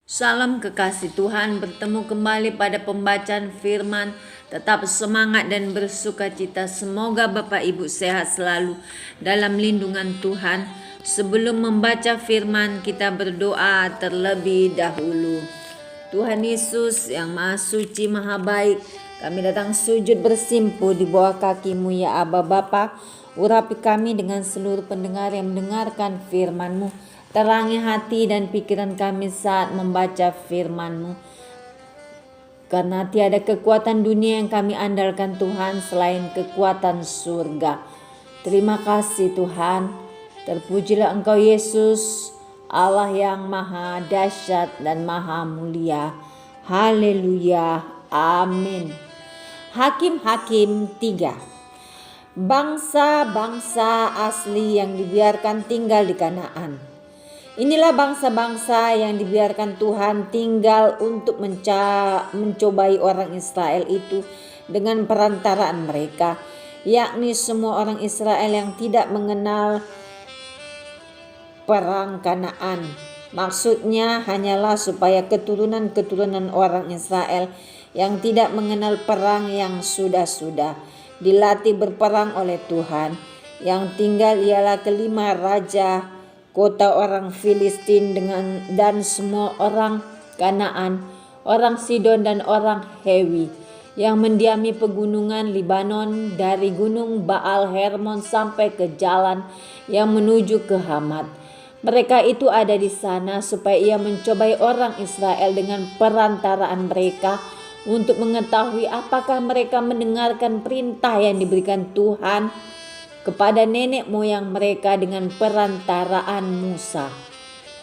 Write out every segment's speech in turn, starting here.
Salam kekasih Tuhan, bertemu kembali pada pembacaan firman. Tetap semangat dan bersuka cita. Semoga Bapak Ibu sehat selalu dalam lindungan Tuhan. Sebelum membaca firman, kita berdoa terlebih dahulu. Tuhan Yesus yang Maha Suci, Maha Baik, kami datang sujud bersimpuh di bawah kaki-Mu ya Aba Bapa. Urapi kami dengan seluruh pendengar yang mendengarkan firman-Mu. Terangi hati dan pikiran kami saat membaca firman-Mu. Karena tiada kekuatan dunia yang kami andalkan Tuhan selain kekuatan surga. Terima kasih Tuhan. Terpujilah Engkau Yesus, Allah yang maha dahsyat dan maha mulia. Haleluya. Amin. Hakim-Hakim 3. Bangsa-bangsa asli yang dibiarkan tinggal di Kanaan. Inilah bangsa-bangsa yang dibiarkan Tuhan tinggal untuk mencobai orang Israel itu dengan perantaraan mereka, yakni semua orang Israel yang tidak mengenal perang Kanaan. Maksudnya hanyalah supaya keturunan-keturunan orang Israel yang tidak mengenal perang yang sudah-sudah dilatih berperang oleh Tuhan. Yang tinggal ialah kelima raja kota orang Filistin dan semua orang Kanaan, orang Sidon dan orang Hewi yang mendiami pegunungan Libanon dari gunung Baal Hermon sampai ke jalan yang menuju ke Hamat. Mereka itu ada di sana supaya ia mencobai orang Israel dengan perantaraan mereka untuk mengetahui apakah mereka mendengarkan perintah yang diberikan Tuhan kepada nenek moyang mereka dengan perantaraan Musa.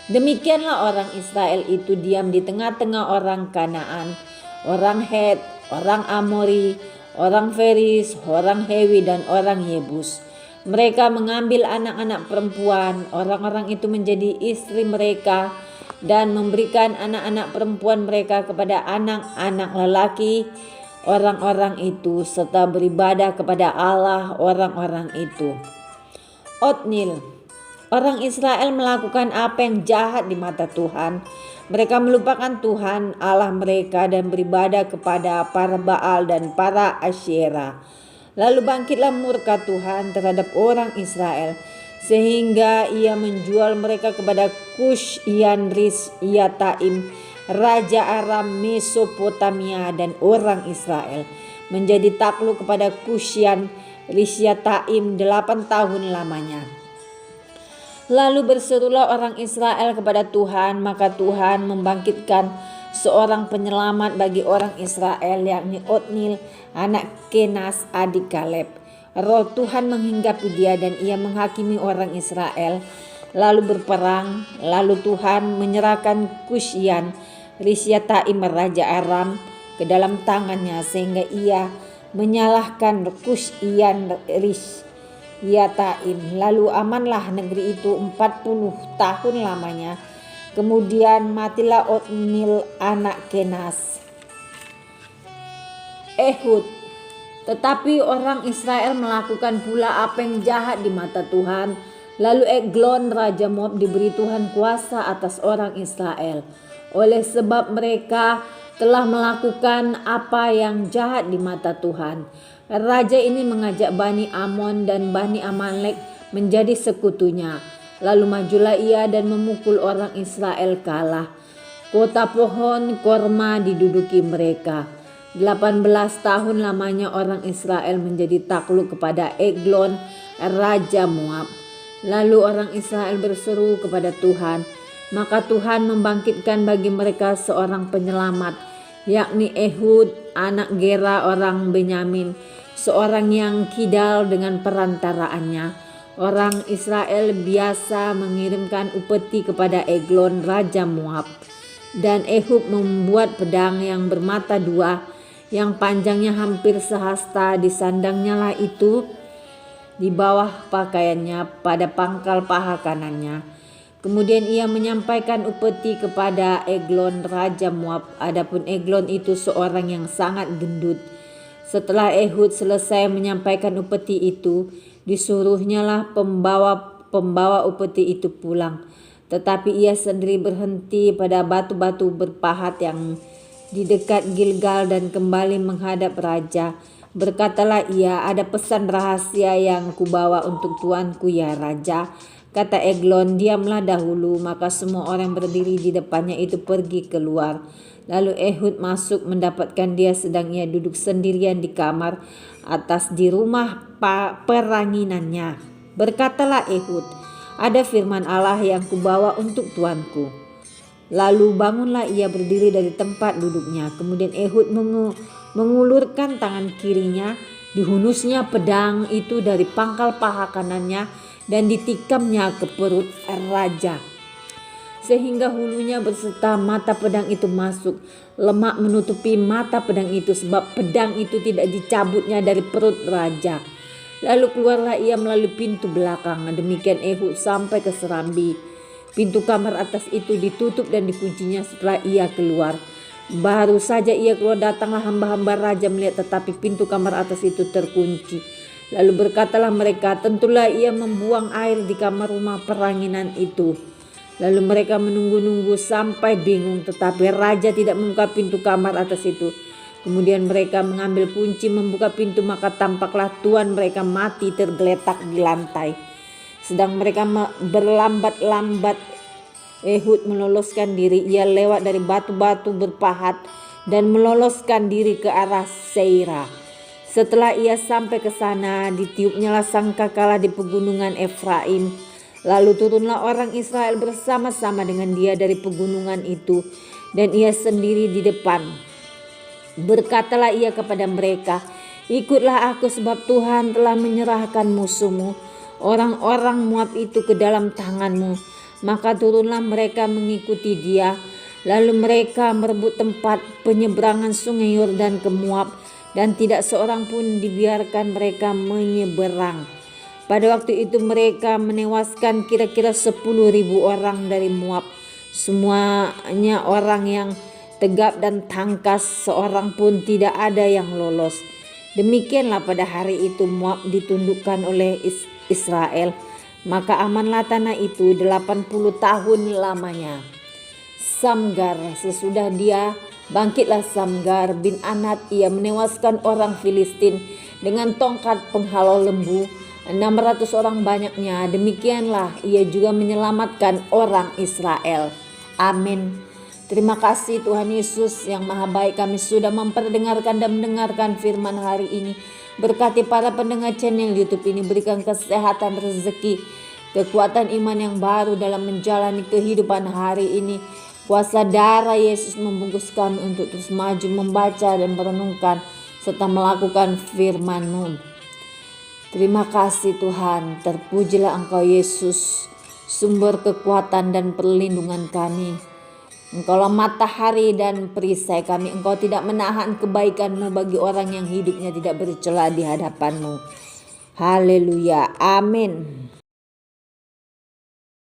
Demikianlah orang Israel itu diam di tengah-tengah orang Kanaan, orang Het, orang Amori, orang Feris, orang Hewi dan orang Yebus. Mereka mengambil anak-anak perempuan orang-orang itu menjadi istri mereka dan memberikan anak-anak perempuan mereka kepada anak-anak lelaki orang-orang itu serta beribadah kepada Allah orang-orang itu. Otnil, orang Israel melakukan apa yang jahat di mata Tuhan. Mereka melupakan Tuhan Allah mereka dan beribadah kepada para Baal dan para Asyera. Lalu bangkitlah murka Tuhan terhadap orang Israel sehingga ia menjual mereka kepada Kush-Yanris-Yataim, Raja Aram Mesopotamia, dan orang Israel menjadi takluk kepada Kusyan Rishyataim 8 tahun lamanya. Lalu berserulah orang Israel kepada Tuhan, maka Tuhan membangkitkan seorang penyelamat bagi orang Israel, yakni Otnil anak Kenas adik Kaleb. Roh Tuhan menghinggapi dia dan ia menghakimi orang Israel lalu berperang. Lalu Tuhan menyerahkan Kusyan Rishyataim Raja Aram ke dalam tangannya sehingga ia menyalahkan Kusyan Rishyataim. Lalu amanlah negeri itu 40 tahun lamanya. Kemudian matilah Otnil anak Kenas. Ehud. Tetapi orang Israel melakukan pula apa yang jahat di mata Tuhan. Lalu Eglon Raja Moab diberi Tuhan kuasa atas orang Israel. Oleh sebab mereka telah melakukan apa yang jahat di mata Tuhan. Raja ini mengajak Bani Amon dan Bani Amalek menjadi sekutunya. Lalu majulah ia dan memukul orang Israel kalah. Kota pohon korma diduduki mereka. 18 tahun lamanya orang Israel menjadi takluk kepada Eglon Raja Moab. Lalu orang Israel berseru kepada Tuhan, maka Tuhan membangkitkan bagi mereka seorang penyelamat, yakni Ehud anak Gera orang Benyamin, seorang yang kidal dengan perantaraannya. Orang Israel biasa mengirimkan upeti kepada Eglon Raja Moab. Dan Ehud membuat pedang yang bermata dua, yang panjangnya hampir sehasta, disandangnya lah itu di bawah pakaiannya pada pangkal paha kanannya. Kemudian ia menyampaikan upeti kepada Eglon Raja Moab. Adapun Eglon itu seorang yang sangat gendut. Setelah Ehud selesai menyampaikan upeti itu, disuruhnyalah pembawa upeti itu pulang. Tetapi ia sendiri berhenti pada batu-batu berpahat yang di dekat Gilgal dan kembali menghadap raja. Berkatalah ia, ada pesan rahasia yang kubawa untuk tuanku ya raja. Kata Eglon, diamlah dahulu. Maka semua orang berdiri di depannya itu pergi keluar. Lalu Ehud masuk mendapatkan dia sedang ia duduk sendirian di kamar atas di rumah peranginannya. Berkatalah Ehud, ada firman Allah yang kubawa untuk tuanku. Lalu bangunlah ia berdiri dari tempat duduknya. Kemudian Ehud mengulurkan tangan kirinya, dihunusnya pedang itu dari pangkal paha kanannya dan ditikamnya ke perut raja, sehingga hulunya berserta mata pedang itu masuk. Lemak menutupi mata pedang itu, sebab pedang itu tidak dicabutnya dari perut raja. Lalu keluarlah ia melalui pintu belakang. Demikian Ehud sampai ke serambi. Pintu kamar atas itu ditutup dan dikuncinya setelah ia keluar. Baru saja ia keluar, datanglah hamba-hamba raja melihat, tetapi pintu kamar atas itu terkunci. Lalu berkatalah mereka, tentulah ia membuang air di kamar rumah peranginan itu. Lalu mereka menunggu-nunggu sampai bingung, tetapi raja tidak membuka pintu kamar atas itu. Kemudian mereka mengambil kunci membuka pintu, maka tampaklah tuan mereka mati tergeletak di lantai. Sedang mereka berlambat-lambat, Ehud meloloskan diri. Ia lewat dari batu-batu berpahat dan meloloskan diri ke arah Seira. Setelah ia sampai ke sana, ditiupnyalah sangkakala di pegunungan Efraim. Lalu turunlah orang Israel bersama-sama dengan dia dari pegunungan itu, dan ia sendiri di depan. Berkatalah ia kepada mereka, ikutlah aku sebab Tuhan telah menyerahkan musuhmu, orang-orang Moab itu ke dalam tanganmu. Maka turunlah mereka mengikuti dia. Lalu mereka merebut tempat penyeberangan sungai Yordan ke Moab, dan tidak seorang pun dibiarkan mereka menyeberang. Pada waktu itu mereka menewaskan kira-kira 10.000 orang dari Moab, semuanya orang yang tegap dan tangkas, seorang pun tidak ada yang lolos. Demikianlah pada hari itu Moab ditundukkan oleh Israel. Maka amanlah tanah itu 80 tahun lamanya. Samgar, sesudah dia bangkitlah Samgar bin Anat, ia menewaskan orang Filistin dengan tongkat penghalau lembu, 600 orang banyaknya. Demikianlah ia juga menyelamatkan orang Israel. Amin. Terima kasih Tuhan Yesus yang maha baik, kami sudah memperdengarkan dan mendengarkan firman hari ini. Berkati para pendengar channel YouTube ini, berikan kesehatan, rezeki, kekuatan iman yang baru dalam menjalani kehidupan hari ini. Kuasa darah Yesus membungkus kami untuk terus maju membaca dan merenungkan serta melakukan firman-Mu. Terima kasih Tuhan, terpujilah Engkau Yesus, sumber kekuatan dan perlindungan kami. Engkaulah matahari dan perisai kami. Engkau tidak menahan kebaikan-Mu bagi orang yang hidupnya tidak bercela di hadapan-Mu. Haleluya, amin.